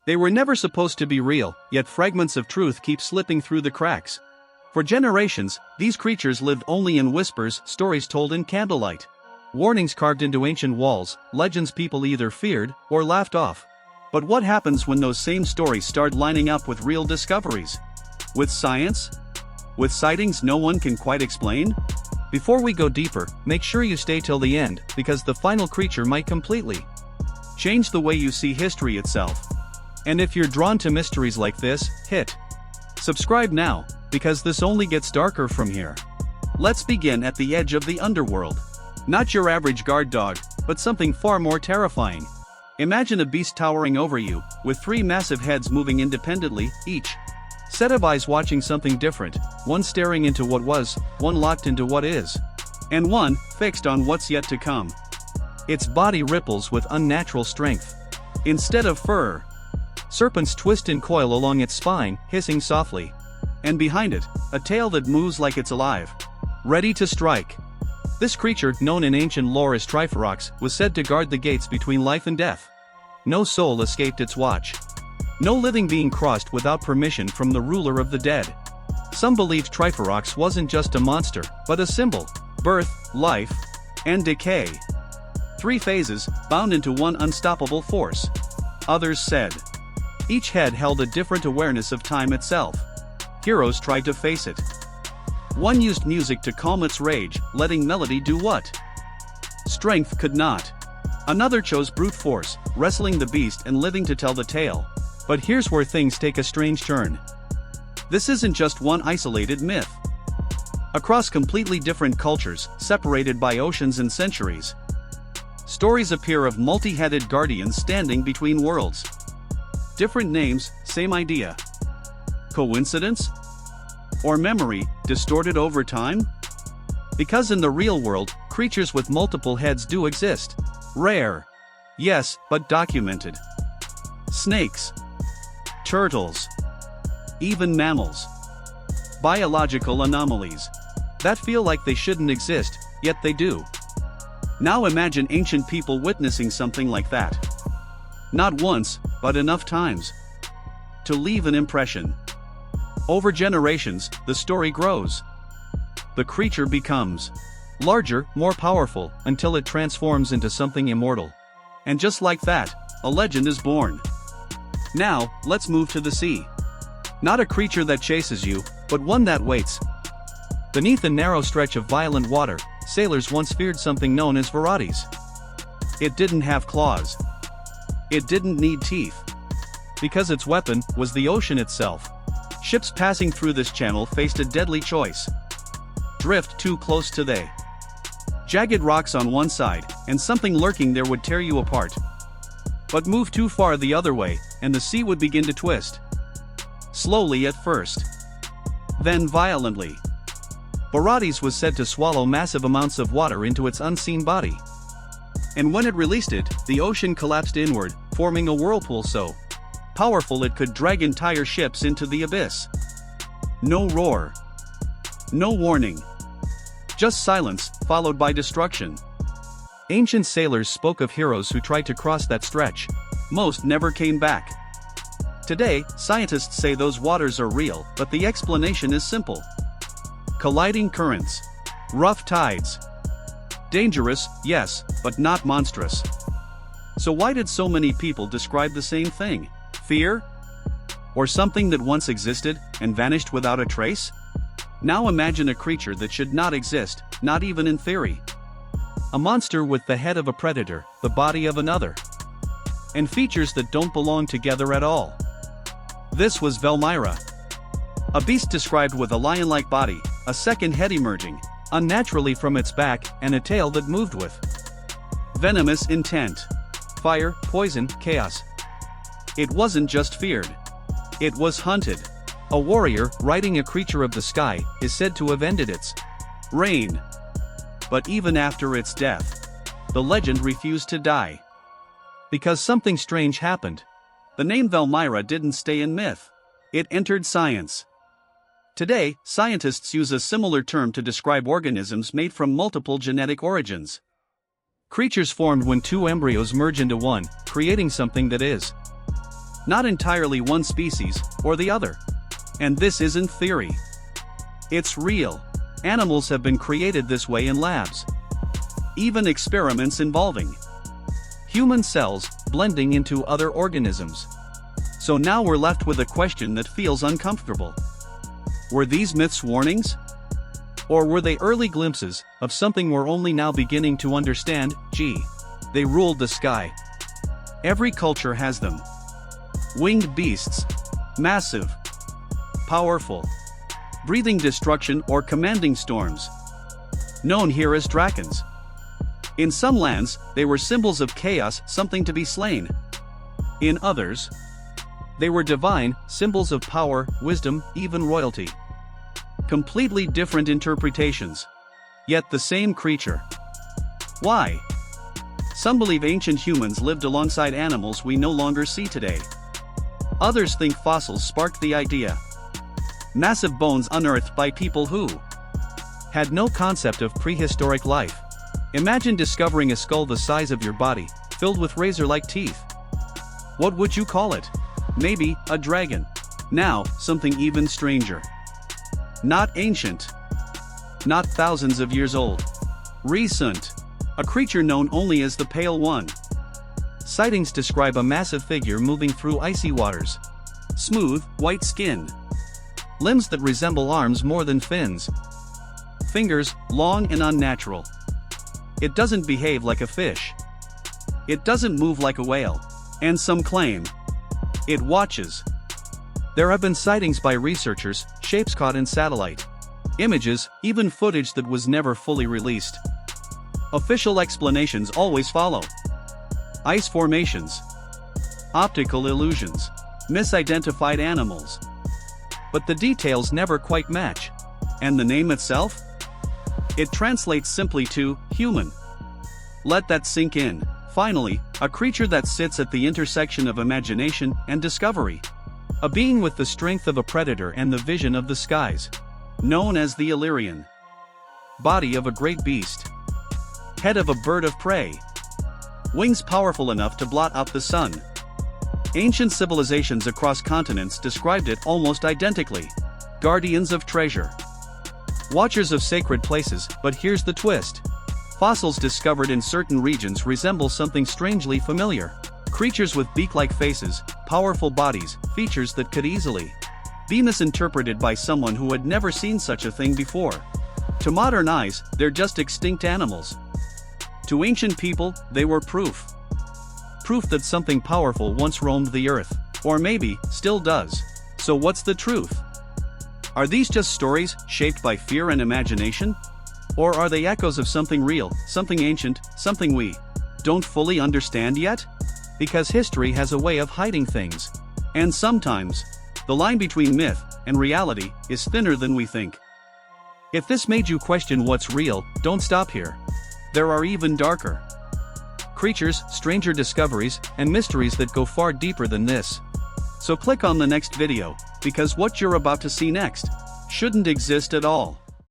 They were never supposed to be real, yet fragments of truth keep slipping through the cracks. For generations, these creatures lived only in whispers, stories told in candlelight. Warnings carved into ancient walls, legends people either feared or laughed off. But what happens when those same stories start lining up with real discoveries? With science? With sightings no one can quite explain? Before we go deeper, make sure you stay till the end, because the final creature might completely change the way you see history itself. And if you're drawn to mysteries like this, hit subscribe now, because this only gets darker from here. Let's begin at the edge of the underworld. Not your average guard dog, but something far more terrifying. Imagine a beast towering over you, with 3 massive heads moving independently, each set of eyes watching something different, one staring into what was, one locked into what is, and one fixed on what's yet to come. Its body ripples with unnatural strength. Instead of fur, serpents twist and coil along its spine, hissing softly. And behind it, a tail that moves like it's alive, ready to strike. This creature, known in ancient lore as Tripherax, was said to guard the gates between life and death. No soul escaped its watch. No living being crossed without permission from the ruler of the dead. Some believed Tripherax wasn't just a monster, but a symbol: birth, life, and decay. 3 phases, bound into one unstoppable force. Others said each head held a different awareness of time itself. Heroes tried to face it. One used music to calm its rage, letting melody do what strength could not. Another chose brute force, wrestling the beast and living to tell the tale. But here's where things take a strange turn. This isn't just one isolated myth. Across completely different cultures, separated by oceans and centuries, stories appear of multi-headed guardians standing between worlds. Different names, same idea. Coincidence? Or memory, distorted over time? Because in the real world, creatures with multiple heads do exist. Rare. Yes, but documented. Snakes. Turtles. Even mammals. Biological anomalies that feel like they shouldn't exist, yet they do. Now imagine ancient people witnessing something like that. Not once, but enough times to leave an impression. Over generations, the story grows. The creature becomes larger, more powerful, until it transforms into something immortal. And just like that, a legend is born. Now, let's move to the sea. Not a creature that chases you, but one that waits. Beneath a narrow stretch of violent water, sailors once feared something known as varieties. It didn't have claws. It didn't need teeth. Because its weapon was the ocean itself. Ships passing through this channel faced a deadly choice. Drift too close to the jagged rocks on one side, and something lurking there would tear you apart. But move too far the other way, and the sea would begin to twist. Slowly at first. Then violently. Varieties was said to swallow massive amounts of water into its unseen body. And when it released it, the ocean collapsed inward, forming a whirlpool so powerful it could drag entire ships into the abyss. No roar. No warning. Just silence, followed by destruction. Ancient sailors spoke of heroes who tried to cross that stretch. Most never came back. Today, scientists say those waters are real, but the explanation is simple. Colliding currents. Rough tides. Dangerous, yes, but not monstrous. So why did so many people describe the same thing? Fear? Or something that once existed and vanished without a trace? Now imagine a creature that should not exist, not even in theory. A monster with the head of a predator, the body of another, and features that don't belong together at all. This was Velmyra. A beast described with a lion-like body, a second head emerging unnaturally from its back, and a tail that moved with venomous intent. Fire, poison, chaos. It wasn't just feared. It was hunted. A warrior, riding a creature of the sky, is said to have ended its reign. But even after its death, the legend refused to die. Because something strange happened. The name Velmyra didn't stay in myth. It entered science. Today, scientists use a similar term to describe organisms made from multiple genetic origins. Creatures formed when 2 embryos merge into one, creating something that is Not entirely one species or the other. And this isn't theory. It's real. Animals have been created this way in labs. Even experiments involving human cells blending into other organisms. So now we're left with a question that feels uncomfortable. Were these myths warnings? Or were they early glimpses of something we're only now beginning to understand? They ruled the sky. Every culture has them. Winged beasts. Massive. Powerful. Breathing destruction or commanding storms. Known here as dragons. In some lands, they were symbols of chaos, something to be slain. In others, they were divine, symbols of power, wisdom, even royalty. Completely different interpretations. Yet the same creature. Why? Some believe ancient humans lived alongside animals we no longer see today. Others think fossils sparked the idea. Massive bones unearthed by people who had no concept of prehistoric life. Imagine discovering a skull the size of your body, filled with razor-like teeth. What would you call it? Maybe a dragon. Now, something even stranger. Not ancient. Not thousands of years old. Recent. A creature known only as the Pale One. Sightings describe a massive figure moving through icy waters. Smooth, white skin. Limbs that resemble arms more than fins. Fingers, long and unnatural. It doesn't behave like a fish. It doesn't move like a whale. And some claim it watches. There have been sightings by researchers, shapes caught in satellite images, even footage that was never fully released. Official explanations always follow. Ice formations. Optical illusions. Misidentified animals. But the details never quite match. And the name itself? It translates simply to human. Let that sink in. Finally, a creature that sits at the intersection of imagination and discovery. A being with the strength of a predator and the vision of the skies. Known as the Illyrian. Body of a great beast. Head of a bird of prey. Wings powerful enough to blot out the sun. Ancient civilizations across continents described it almost identically. Guardians of treasure. Watchers of sacred places, but here's the twist. Fossils discovered in certain regions resemble something strangely familiar. Creatures with beak-like faces, powerful bodies, features that could easily be misinterpreted by someone who had never seen such a thing before. To modern eyes, they're just extinct animals. To ancient people, they were proof. Proof that something powerful once roamed the earth, or maybe, still does. So what's the truth? Are these just stories, shaped by fear and imagination? Or are they echoes of something real, something ancient, something we don't fully understand yet? Because history has a way of hiding things. And sometimes, the line between myth and reality is thinner than we think. If this made you question what's real, don't stop here. There are even darker creatures, stranger discoveries, and mysteries that go far deeper than this. So click on the next video, because what you're about to see next shouldn't exist at all.